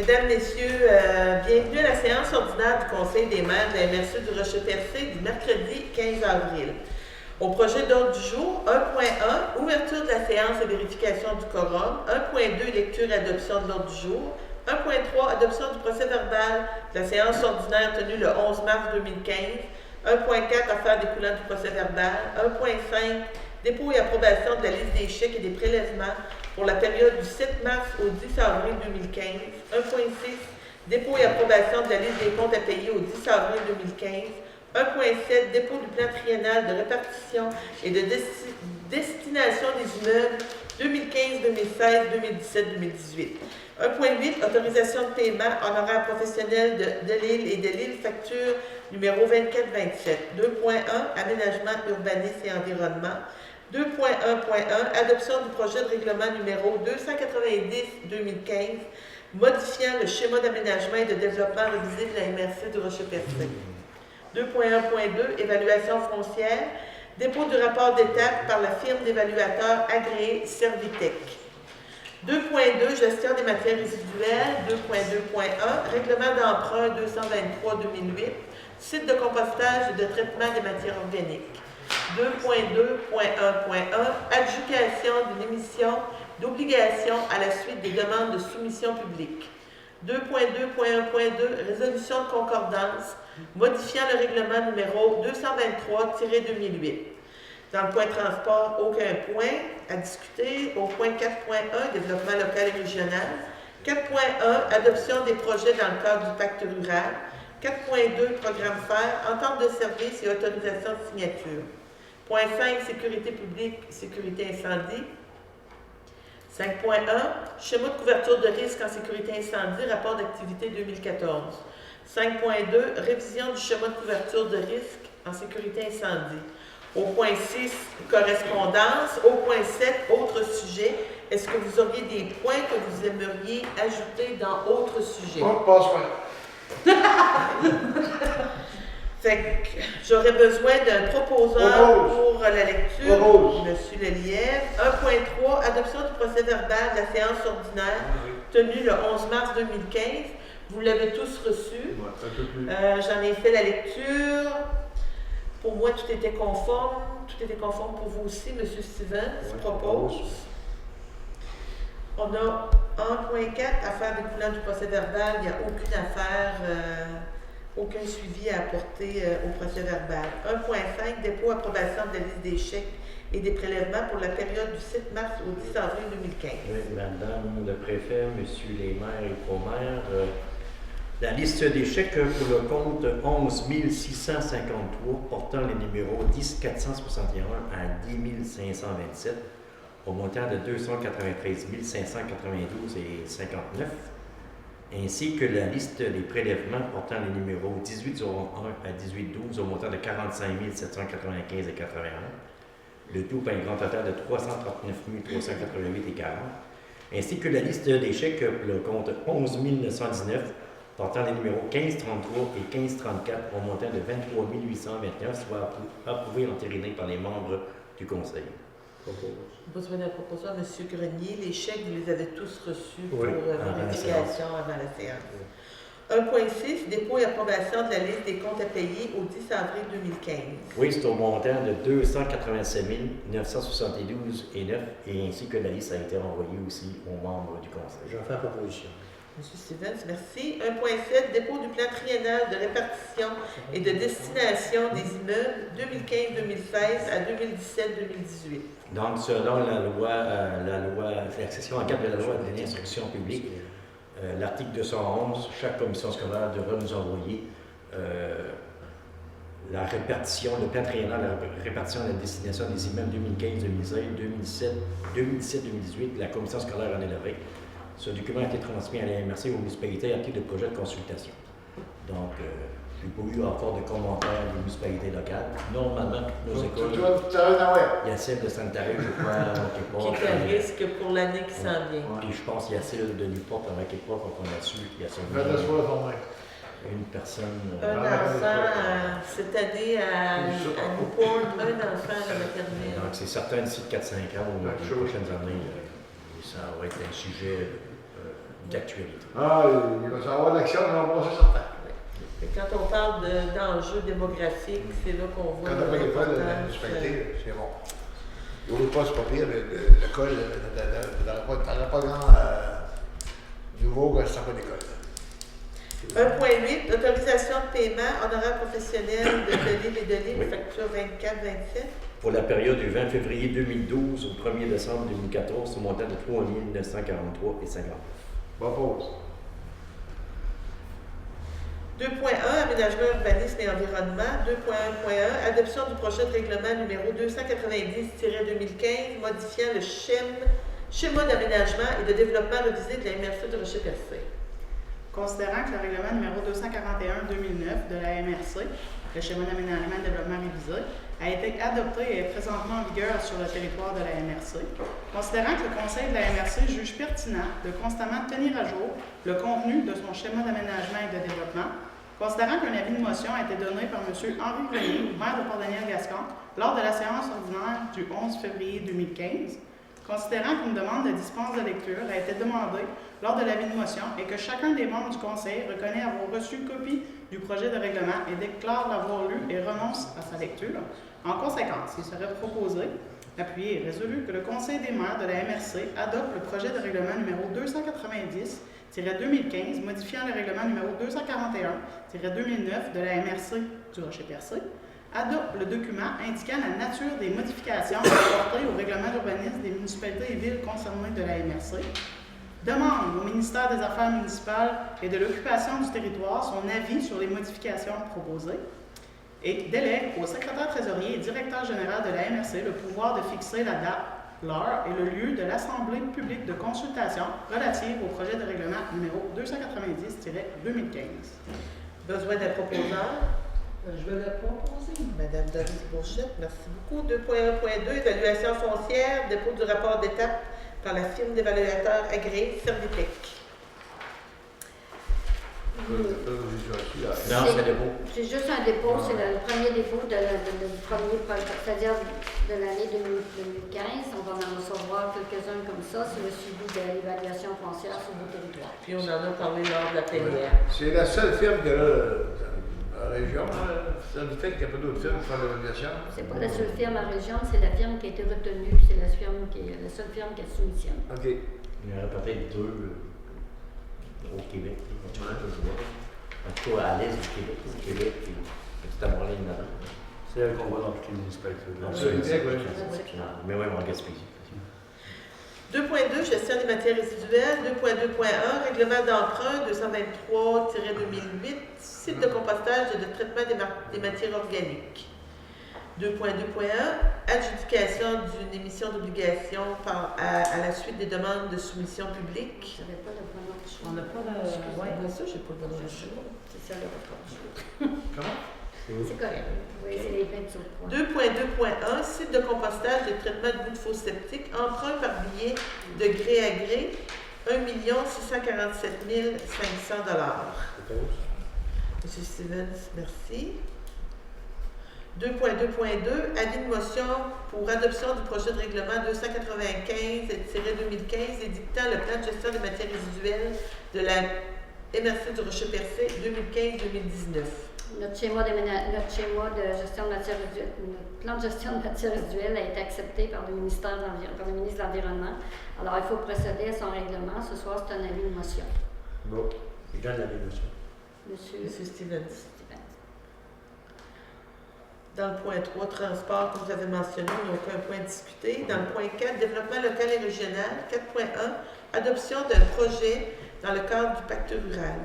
Mesdames, Messieurs, bienvenue à la séance ordinaire du Conseil des maires de la MRC du Rocher-Percé du mercredi 15 avril. Au projet d'ordre du jour, 1.1, ouverture de la séance et vérification du quorum. 1.2, lecture et adoption de l'ordre du jour. 1.3, adoption du procès-verbal de la séance ordinaire tenue le 11 mars 2015. 1.4, affaires découlant du procès-verbal. 1.5, dépôt et approbation de la liste des chèques et des prélèvements pour la période du 7 mars au 10 avril 2015. 1.6, dépôt et approbation de la liste des comptes à payer au 10 avril 2015. 1.7, dépôt du plan triennal de répartition et de destination des immeubles 2015, 2016, 2017, 2018. 1.8, autorisation de paiement honoraires professionnels de l'île et de l'île facture numéro 2427. 2.1, aménagement, urbanisme et environnement. 2.1.1, adoption du projet de règlement numéro 290-2015, modifiant le schéma d'aménagement et de développement révisé de la MRC du Rocher-Percé. 2.1.2, évaluation foncière, dépôt du rapport d'étape par la firme d'évaluateurs agréée Servitec. 2.2, gestion des matières résiduelles. 2.2.1, règlement d'emprunt 223-2008, site de compostage et de traitement des matières organiques. 2.2.1.1, adjudication d'une émission d'obligation à la suite des demandes de soumission publique. 2.2.1.2, résolution de concordance, modifiant le règlement numéro 223-2008. Dans le point transport, aucun point à discuter. Au point 4.1, développement local et régional. 4.1, adoption des projets dans le cadre du pacte rural. 4.2, programme FAIRE, entente de service et autorisation de signature. Point 5, sécurité publique, sécurité incendie. 5.1, schéma de couverture de risque en sécurité incendie, rapport d'activité 2014. 5.2, révision du schéma de couverture de risque en sécurité incendie. Au point 6, correspondance. Au point 7, autres sujets. Est-ce que vous auriez des points que vous aimeriez ajouter dans autres sujets? Fait que j'aurais besoin d'un proposeur pour la lecture. Monsieur Lelièvre. 1.3, adoption du procès-verbal de la séance ordinaire tenue le 11 mars 2015. Vous l'avez tous reçu. J'en ai fait la lecture. Pour moi, tout était conforme. Tout était conforme pour vous aussi, M. Stevens propose. On a 1.4, affaires découlant du procès-verbal. Il n'y a aucune affaire, aucun suivi à apporter au procès-verbal. 1.5, dépôt approbation de la liste des chèques et des prélèvements pour la période du 7 mars au 10 avril 2015. Oui, Madame le préfet, Monsieur les maires et pro-maires, la liste des chèques pour le compte 11 653 portant les numéros 10 461 à 10 527 au montant de 293 592 et 59, ainsi que la liste des prélèvements portant les numéros 1801 à 1812 au montant de 45 795 et 81, le tout pour un grand total de 339 388 et 40, ainsi que la liste des chèques pour le compte 11 919 portant les numéros 1533 et 1534 au montant de 23 829, soit approuvé et entériné par les membres du Conseil. Besoin d'un proposeur, M. Grenier. Les chèques, vous les avez tous reçus pour vérification avant la séance. 1.6, dépôt et approbation de la liste des comptes à payer au 10 avril 2015. Oui, c'est au montant de 287 972 et 9, et ainsi que la liste a été envoyée aussi aux membres du Conseil. Je vais faire proposition. M. Stevens, merci. 1.7, dépôt du plan triennal de répartition et de destination des immeubles 2015-2016 à 2017-2018. Donc, selon l'accession en cadre de la loi de l'instruction publique, l'article 211, chaque commission scolaire devra nous envoyer la répartition, le plan triennal de répartition et la destination des immeubles 2015-2016, 2017-2018. La commission scolaire en est levée. Ce document a été transmis à la MRC aux municipalités à titre de projet de consultation. Donc, j'ai pas eu encore de commentaires des municipalités locales. Normalement, nos écoles, il y a celle de Sainte-Thérèse, je crois, qui est à risque pour l'année qui s'en vient. Puis je pense qu'il y a celle de Newport avec Époque qu'on a dessus, il y a une personne. Un enfant, cette année à Newport, un enfant à la maternelle. Donc, c'est certain d'ici de 4-5 ans ou les prochaines années, ça va être un sujet d'actualité. Ah, il va y avoir de l'action, on va passer certain. Et quand on parle d'enjeux démographiques, c'est là qu'on voit Quand on n'a pas l'école, l'importance. c'est bon. L'autre pas, c'est pas pire, mais l'école, t'en as pas grand nouveau quand ça n'a pas d'école. 1.8, autorisation de paiement, honoraires professionnels de livres et de livres, facture 24-27. Pour la période du 20 février 2012 au 1er décembre 2014, au montant de 3 943,50. Bonne pause. 2.1, aménagement, urbanisme et environnement. 2.1.1, adoption du projet de règlement numéro 290-2015 modifiant le schéma d'aménagement et de développement révisé de la MRC de Rocher-Percé. Considérant que le règlement numéro 241-2009 de la MRC, le schéma d'aménagement et de développement révisé, a été adopté et est présentement en vigueur sur le territoire de la MRC, considérant que le Conseil de la MRC juge pertinent de constamment tenir à jour le contenu de son schéma d'aménagement et de développement, considérant qu'un avis de motion a été donné par M. Henri Grenier, maire de Port-Daniel-Gascon, lors de la séance ordinaire du 11 février 2015, considérant qu'une demande de dispense de lecture a été demandée lors de l'avis de motion et que chacun des membres du Conseil reconnaît avoir reçu copie du projet de règlement et déclare l'avoir lu et renonce à sa lecture. En conséquence, il serait proposé, appuyé et résolu que le Conseil des maires de la MRC adopte le projet de règlement numéro 290-2015 modifiant le règlement numéro 241-2009 de la MRC du Rocher-Percé, adopte le document indiquant la nature des modifications apportées au règlement d'urbanisme des municipalités et villes concernées de la MRC, demande au ministère des Affaires municipales et de l'occupation du territoire son avis sur les modifications proposées et délègue au secrétaire trésorier et directeur général de la MRC le pouvoir de fixer la date, l'heure et le lieu de l'Assemblée publique de consultation relative au projet de règlement numéro 290-2015. Besoin d'un proposeur? Je vais le proposer. Madame Doris Bourchette, merci beaucoup. 2.1.2, évaluation foncière, dépôt du rapport d'étape par la firme d'évaluateurs agréée Servitec. Non, c'est dépôt. C'est juste un dépôt, c'est le premier dépôt du premier projet, c'est-à-dire de l'année 2015. On va en recevoir quelques-uns comme ça. C'est le suivi de l'évaluation foncière sur vos territoires. Puis on en a parlé lors de la plénière. C'est la seule firme que la région, ça nous fait qu'il n'y a pas d'autres firmes qui font l'évaluation. C'est pas la seule firme en région, c'est la firme qui a été retenue, c'est la seule firme qui a soumissionné. OK. Il y en aurait peut-être deux au Québec. En tout cas, à l'est du Québec, au Québec, puis petit à Montréal, C'est elle qu'on voit dans toutes les municipalités. Mais oui, en Gaspésie. 2.2, gestion des matières résiduelles. 2.2.1, règlement d'emprunt 223-2008, site de compostage et de traitement des matières organiques. 2.2.1, adjudication d'une émission d'obligation à la suite des demandes de soumission publique. J'avais pas le pronom. On n'a pas le... Oui, ça, je n'ai pas le pronom. C'est ça le pronom. Comment? C'est correct. Oui, c'est les 28 points. 2.2.1, site de compostage et de traitement de boues de fosse septique, emprunt par billet de gré à gré, 1 647 500 $. Monsieur Stevens, merci. 2.2.2, avis de motion pour adoption du projet de règlement 295-2015 édictant le plan de gestion des matières résiduelles de la MRC du Rocher-Percé 2015-2019. Notre schéma de gestion de matières résiduelles, notre plan de gestion de matières résiduelles a été accepté par le ministre de l'Environnement. Alors, il faut procéder à son règlement. Ce soir, c'est un avis de motion. Bon. Je donne l'avis de motion. Monsieur Stevens. Stevens. Dans le point 3, transport, comme vous avez mentionné, il n'y a aucun point discuté. Dans le point 4, développement local et régional. 4.1, adoption d'un projet dans le cadre du pacte rural.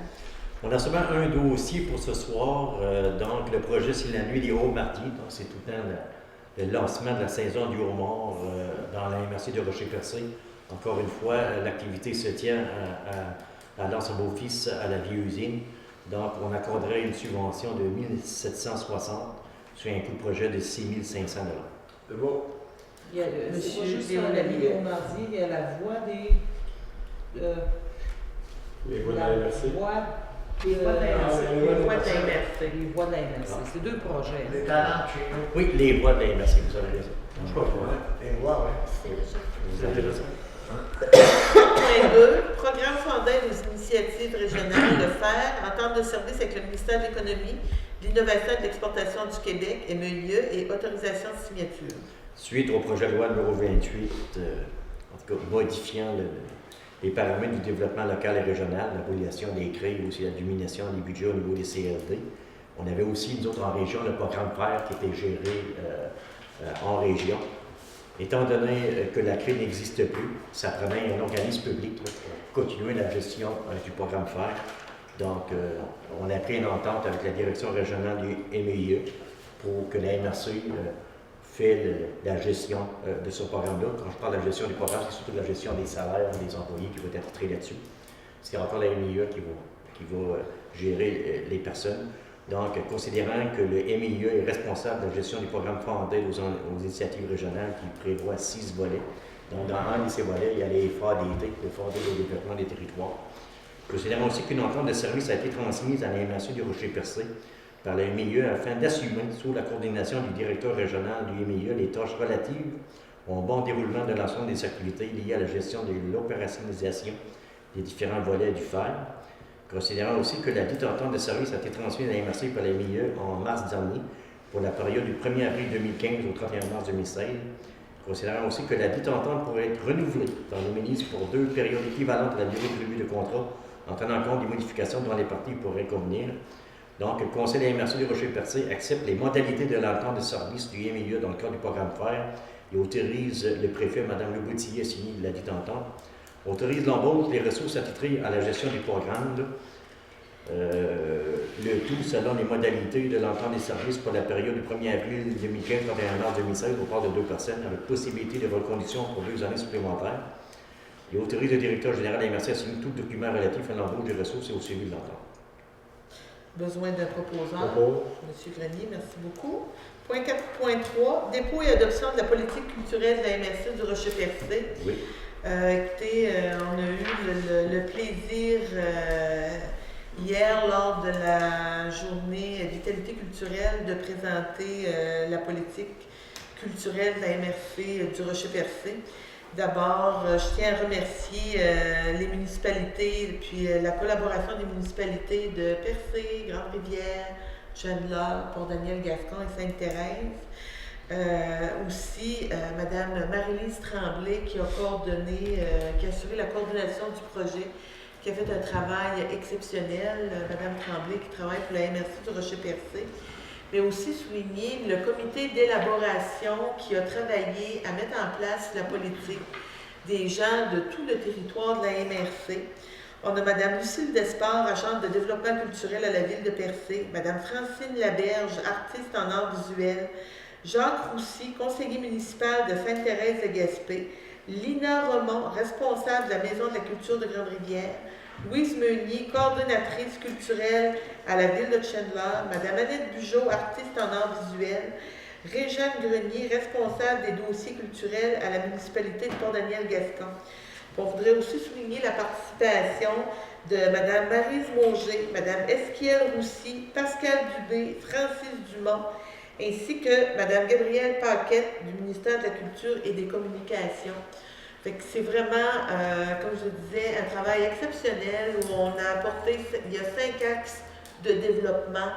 On a seulement un dossier pour ce soir. Donc, le projet, c'est la nuit des hauts-mardi. Donc, c'est tout le temps le lancement de la saison du homard dans la MRC de Rocher-Percé. Encore une fois, l'activité se tient à l'Anse-Beaufils, à la vieille usine. Donc, on accorderait une subvention de 1 760 sur un coût de projet de 6 500 $. C'est bon. Il y a C'est pas Monsieur juste Léon la Lamillet. vidéo mardi, il y a la voix des... Les voix de la MRC. Les voies de la MRC. Les voix de la MRC. C'est deux projets. Les talents chez nous. Oui, les voies de la MRC, vous avez raison. Je sais pas, les voix, oui. C'est déjà. Vous avez raison. 3.2, programme fondé aux initiatives régionales de faire, entente de service avec le ministère de l'Économie, de l'Innovation et de l'Exportation du Québec, MEIE, et autorisation de signature. Suite au projet de loi numéro 28, en tout cas modifiant les paramètres du développement local et régional, l'abolition des CRE et aussi la diminution des budgets au niveau des CRD. On avait aussi, nous autres, en région, le programme FAIR qui était géré en région. Étant donné que la CRE n'existe plus, ça prenait un organisme public là, pour continuer la gestion du programme FAIR. Donc, on a pris une entente avec la direction régionale du MEIE pour que la MRC fait la gestion de ce programme-là. Quand je parle de la gestion du programme, c'est surtout la gestion des salaires des employés qui vont être traits là-dessus. C'est encore la MEIE qui va gérer les personnes. Donc, considérant que le MEIE est responsable de la gestion du programme fondé aux initiatives régionales qui prévoit 6 volets. Donc, dans un de ces volets, il y a les FADT, le Fonds de développement des territoires. Considérant aussi qu'une entente de service a été transmise à la MRC du Rocher-Percé par le MEIE afin d'assumer, sous la coordination du directeur régional du MEIE, les tâches relatives au bon déroulement de l'ensemble des activités liées à la gestion de l'opérationnalisation des différents volets du FER. Considérant aussi que la dite entente de service a été transmise à la MRC par la MEIE en mars dernier pour la période du 1er avril 2015 au 31 mars 2016. Considérant aussi que la dite entente pourrait être renouvelée par le ministre pour 2 périodes équivalentes à la durée prévue de contrat en tenant compte des modifications dont les parties pourraient convenir. Donc, le Conseil de la MRC du Rocher-Percé accepte les modalités de l'entente de service du MEIE dans le cadre du programme FER et autorise le préfet, Mme Leboutillier, à signer la dite entente. Autorise l'embauche des ressources attitrées à la gestion du programme, le tout selon les modalités de l'entente des services pour la période du 1er avril 2015 au 31 mars 2016 au part de 2 personnes avec possibilité de reconduction pour 2 années supplémentaires. Et autorise le directeur général de la MRC à signer tout document relatif à l'embauche des ressources et au suivi de l'entente. Besoin d'un proposeur. Propos. M. Grenier, merci beaucoup. Point 4.3, dépôt et adoption de la politique culturelle de la MRC du Rocher-Percé. Oui. Écoutez, on a eu le plaisir hier, lors de la journée Vitalité culturelle, de présenter la politique culturelle de la MRC du Rocher-Percé. D'abord, je tiens à remercier les municipalités, puis la collaboration des municipalités de Percé, Grande-Rivière, Chandler, Port-Daniel, Gascon et Sainte-Thérèse. Aussi, Mme Marie-Lise Tremblay qui a coordonné, qui a assuré la coordination du projet, qui a fait un travail exceptionnel. Mme Tremblay qui travaille pour la MRC du Rocher-Percé. Mais aussi souligner le comité d'élaboration qui a travaillé à mettre en place la politique des gens de tout le territoire de la MRC. On a Mme Lucille Despard, agente de développement culturel à la ville de Percé, Mme Francine Laberge, artiste en art visuel, Jacques Roussy, conseiller municipal de Sainte-Thérèse de Gaspé, Lina Romont, responsable de la Maison de la culture de Grande-Rivière, Louise Meunier, coordonnatrice culturelle à la ville de Chandler, Mme Annette Bugeaud, artiste en art visuel, Réjeanne Grenier, responsable des dossiers culturels à la municipalité de Port-Daniel-Gascon. On voudrait aussi souligner la participation de Mme Maryse Mauger, Mme Esquiel Roussy, Pascal Dubé, Francis Dumont, ainsi que Mme Gabrielle Paquette du ministère de la Culture et des Communications. Fait que c'est vraiment, comme je disais, un travail exceptionnel où on a apporté, il y a 5 axes de développement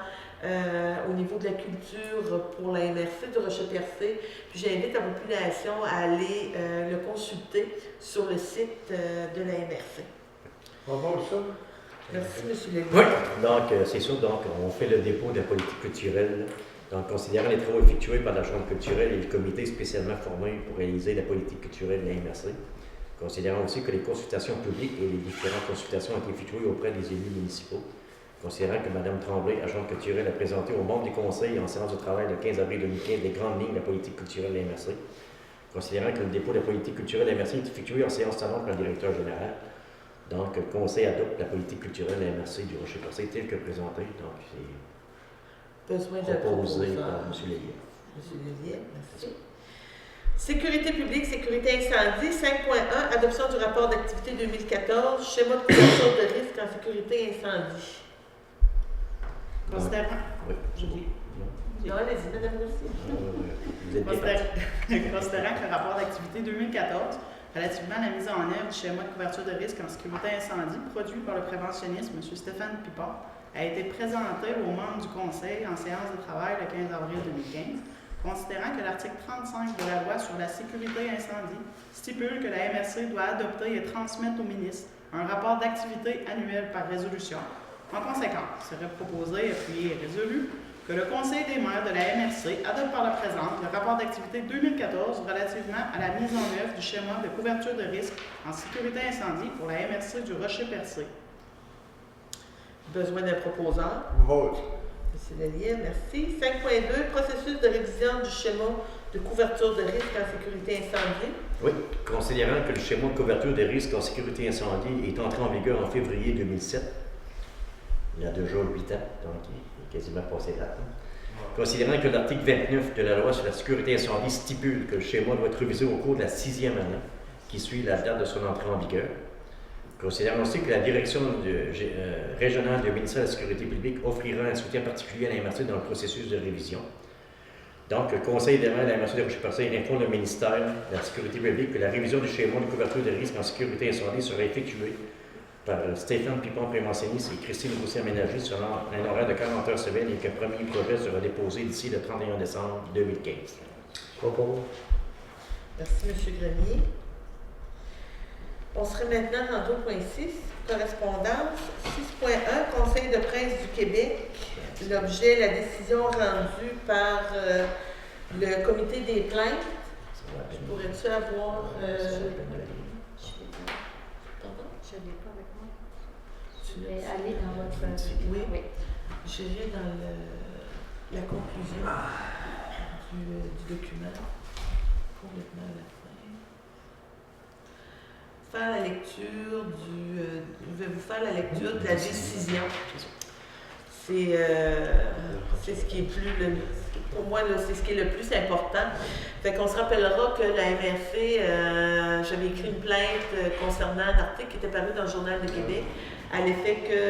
au niveau de la culture pour la MRC du Rocher-Percé. Puis j'invite la population à aller le consulter sur le site de la MRC. Bravo, ça. Merci, M. Lévy. Oui, donc c'est sûr, donc on fait le dépôt de la politique culturelle. Donc, considérant les travaux effectués par la Chambre culturelle et le comité spécialement formé pour réaliser la politique culturelle de la MRC, considérant aussi que les consultations publiques et les différentes consultations ont été effectuées auprès des élus municipaux, considérant que Mme Tremblay, agente culturelle, a présenté au membre du conseil en séance de travail le 15 avril 2015 les grandes lignes de la politique culturelle de la MRC, considérant que le dépôt de la politique culturelle de la MRC est effectué en séance tenante par le directeur général. Donc, le conseil adopte la politique culturelle de la MRC du Rocher-Percé telle que présentée. Donc, c'est Besoin d'un proposé proposeur. par M. Lévy. M. Lévy, merci. Sécurité publique, sécurité incendie. 5.1, adoption du rapport d'activité 2014, schéma de couverture de risque en sécurité incendie. Considérant. Oui. Oui. Non, allez-y, Mme Roussy. Vous êtes bien parti. Considérant que le rapport d'activité 2014, relativement à la mise en œuvre du schéma de couverture de risque en sécurité incendie produit par le préventionniste M. Stéphane Pipon a été présenté aux membres du Conseil en séance de travail le 15 avril 2015, considérant que l'article 35 de la loi sur la sécurité incendie stipule que la MRC doit adopter et transmettre au ministre un rapport d'activité annuel par résolution. En conséquence, il serait proposé, appuyé et résolu que le Conseil des maires de la MRC adopte par la présente le rapport d'activité 2014 relativement à la mise en œuvre du schéma de couverture de risque en sécurité incendie pour la MRC du Rocher-Percé. Besoin d'un proposant. Vote. M. Lallier, merci. 5.2, processus de révision du schéma de couverture de risque en sécurité incendie. Oui, considérant que le schéma de couverture des risques en sécurité incendie est entré en vigueur en février 2007, il y a déjà 8 ans, donc il est quasiment passé date. Considérant que l'article 29 de la loi sur la sécurité incendie stipule que le schéma doit être révisé au cours de la 6e année qui suit la date de son entrée en vigueur. Considérant aussi que la direction régionale du ministère de la Sécurité publique offrira un soutien particulier à la MRC dans le processus de révision. Donc, le Conseil des maires de la MRC de Rocher-Percé informe le ministère de la Sécurité publique que la révision du schéma de couverture de risques en sécurité incendie sera effectuée par Stéphane Pipon, préventionniste, et Christine Roussy-Aménagé selon un horaire de 40 heures semaine et qu'un premier projet sera déposé d'ici le 31 décembre 2015. Propos. Merci, M. Grenier. On serait maintenant rendu au point 6, correspondance. 6.1, Conseil de presse du Québec. L'objet, la décision rendue par le comité des plaintes. Pourrais-tu avoir... Pardon? Je ne l'ai pas avec moi. Tu Je vais l'as- aller dans votre... Oui. J'irai dans la conclusion du document. Complètement à la fin. Faire la lecture je vais vous faire la lecture de la décision. C'est ce qui est pour moi, là, c'est ce qui est le plus important. Fait qu'on se rappellera que la MRC, j'avais écrit une plainte concernant un article qui était paru dans le Journal de Québec à l'effet que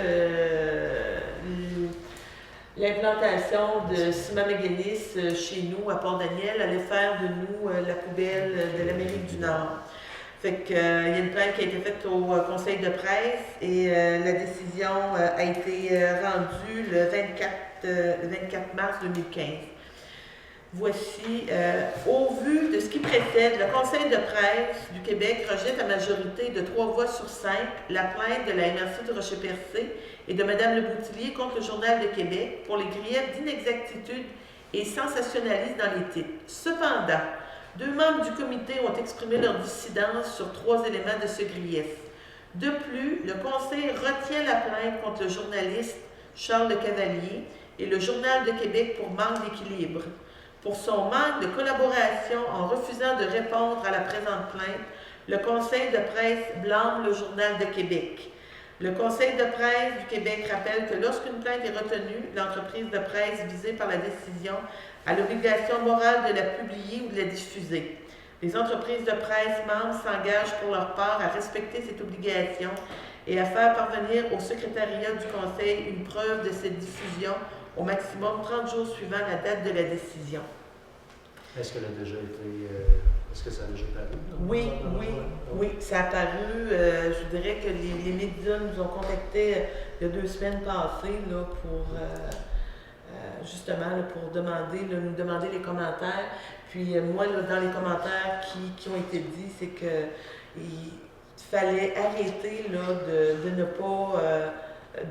l'implantation de ciment mécanisme chez nous, à Port-Daniel, allait faire de nous la poubelle de l'Amérique du Nord. Fait que, il y a une plainte qui a été faite au conseil de presse et la décision a été rendue le 24 mars 2015. Voici, au vu de ce qui précède, le Conseil de presse du Québec rejette à majorité de 3 voix sur 5 la plainte de la MRC de Rocher-Percé et de Mme Le Boutillier contre le Journal de Québec pour les griefs d'inexactitude et sensationnalisme dans les titres. Cependant, 2 membres du comité ont exprimé leur dissidence sur 3 éléments de ce grief. De plus, le Conseil retient la plainte contre le journaliste Charles Le Cavalier et le Journal de Québec pour manque d'équilibre. Pour son manque de collaboration en refusant de répondre à la présente plainte, le Conseil de presse blâme le Journal de Québec. Le Conseil de presse du Québec rappelle que lorsqu'une plainte est retenue, l'entreprise de presse visée par la décision a l'obligation morale de la publier ou de la diffuser. Les entreprises de presse membres s'engagent pour leur part à respecter cette obligation et à faire parvenir au secrétariat du Conseil une preuve de cette diffusion au maximum 30 jours suivant la date de la décision. Est-ce qu'elle a déjà été. Est-ce que ça a déjà paru? Oui, ça a apparu. Je dirais que les médias nous ont contactés il y a 2 semaines passées là, pour justement là, pour nous demander les commentaires. Puis moi, là, dans les commentaires qui ont été dits, c'est qu'il fallait arrêter là, de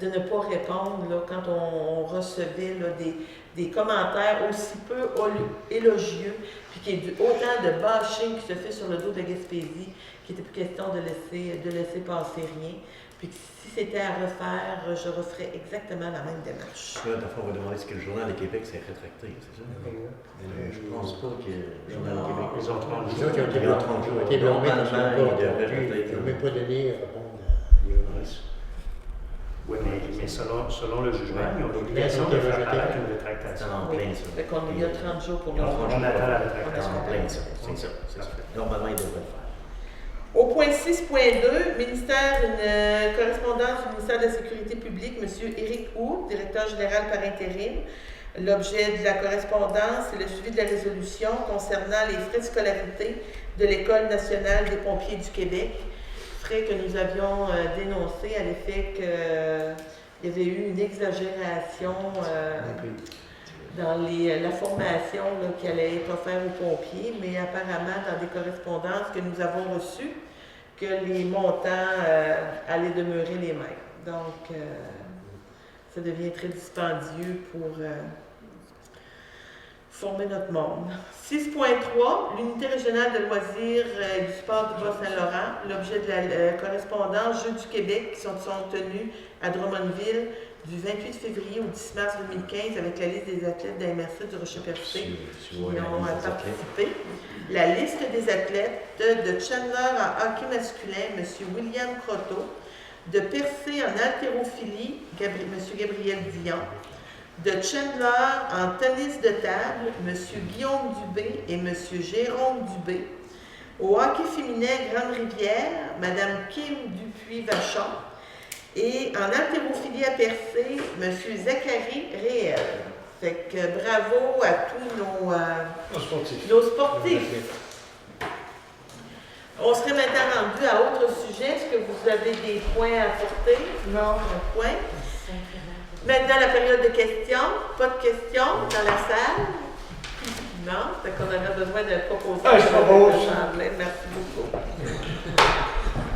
ne pas répondre là, quand on recevait là, des commentaires aussi peu élogieux, puis qu'il y ait autant de bashing qui se fait sur le dos de la Gaspésie, qu'il n'était plus question de laisser passer rien. Puis que si c'était à refaire, je referais exactement la même démarche. Là, d'abord, on va demander ce que le Journal de Québec s'est rétracté, c'est ça? Je pense pas que le Journal de Québec... Ils ont 30 Les jours. autres, ils ont 30 jours. été blâmés parce Normalement, ils qu'ils devraient n'ont même pas donné à répondre à l'urgence. Oui, mais selon le jugement, ils ont l'obligation de faire paraître une rétractation. en plein, ça. Fait qu'on il y a 30 jours pour Ils ont nous. 30 jours. On attend la C'est rétractation. en plein, ça. C'est ça. Normalement, ils devraient le faire. Au point 6.2, correspondance du ministère de la Sécurité publique, M. Éric Houx, directeur général par intérim, L'objet de la correspondance, c'est le suivi de la résolution concernant les frais de scolarité de l'École nationale des pompiers du Québec, frais que nous avions dénoncés à l'effet qu'il y avait eu une exagération dans la formation là, qui allait être offerte aux pompiers, mais apparemment dans des correspondances que nous avons reçues, que les montants allaient demeurer les mêmes. Donc, ça devient très dispendieux pour former notre monde. 6.3, l'unité régionale de loisirs et du sport du Bas-Saint-Laurent. L'objet de la correspondance Jeux du Québec qui sont tenus à Drummondville du 28 février au 10 mars 2015 avec la liste des athlètes de la MRC du Rocher-Percé qui ont participé. La liste des athlètes de Chandler en hockey masculin, M. William Croteau, de Percé en haltérophilie, M. Gabriel Dion, de Chandler en tennis de table, M. Guillaume Dubé et M. Jérôme Dubé. Au hockey féminin Grande-Rivière, Mme Kim Dupuis-Vachon. Et en haltérophilie à Percé, M. Zachary Réel. Fait que bravo à tous nos sportifs. On serait maintenant rendu à autre sujet. Est-ce que vous avez des points à apporter? Non, un point. Maintenant, la période de questions. Pas de questions dans la salle? Non? Fait qu'on aurait besoin de proposer. Je propose. Merci beaucoup.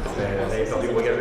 Vous avez perdu vos gars.